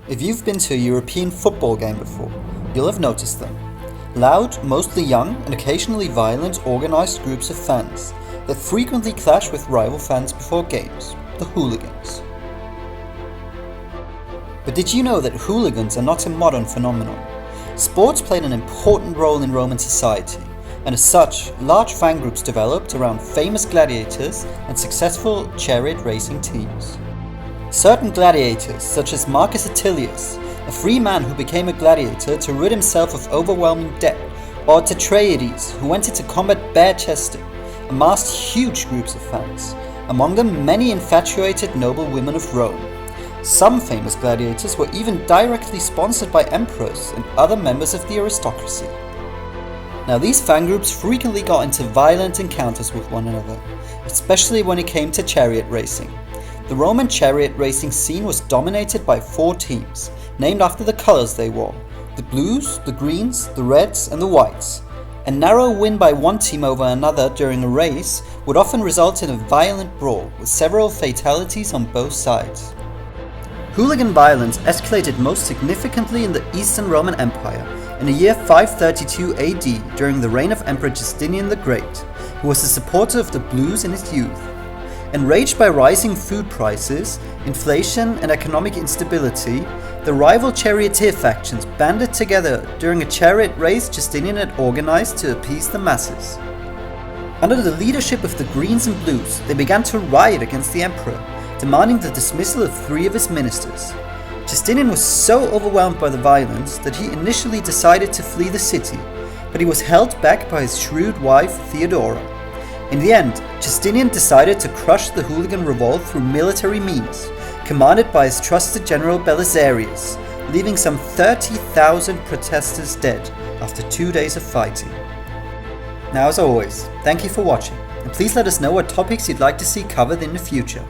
If you've been to a European football game before, you'll have noticed them. Loud, mostly young, and occasionally violent organised groups of fans that frequently clash with rival fans before games, the hooligans. But did you know that hooligans are not a modern phenomenon? Sports played an important role in Roman society, and as such, large fan groups developed around famous gladiators and successful chariot racing teams. Certain gladiators, such as Marcus Attilius, a free man who became a gladiator to rid himself of overwhelming debt, or Tetraides, who went into combat bare-chested, amassed huge groups of fans, among them many infatuated noble women of Rome. Some famous gladiators were even directly sponsored by emperors and other members of the aristocracy. Now, these fan groups frequently got into violent encounters with one another, especially when it came to chariot racing. The Roman chariot racing scene was dominated by 4 teams, named after the colors they wore: the blues, the greens, the reds, and the whites. A narrow win by one team over another during a race would often result in a violent brawl, with several fatalities on both sides. Hooligan violence escalated most significantly in the Eastern Roman Empire in the year 532 AD during the reign of Emperor Justinian the Great, who was a supporter of the blues in his youth. Enraged by rising food prices, inflation, and economic instability, the rival charioteer factions banded together during a chariot race Justinian had organized to appease the masses. Under the leadership of the Greens and Blues, they began to riot against the emperor, demanding the dismissal of 3 of his ministers. Justinian was so overwhelmed by the violence that he initially decided to flee the city, but he was held back by his shrewd wife Theodora. In the end, Justinian decided to crush the hooligan revolt through military means, commanded by his trusted general Belisarius, leaving some 30,000 protesters dead after 2 days of fighting. Now, as always, thank you for watching, and please let us know what topics you'd like to see covered in the future.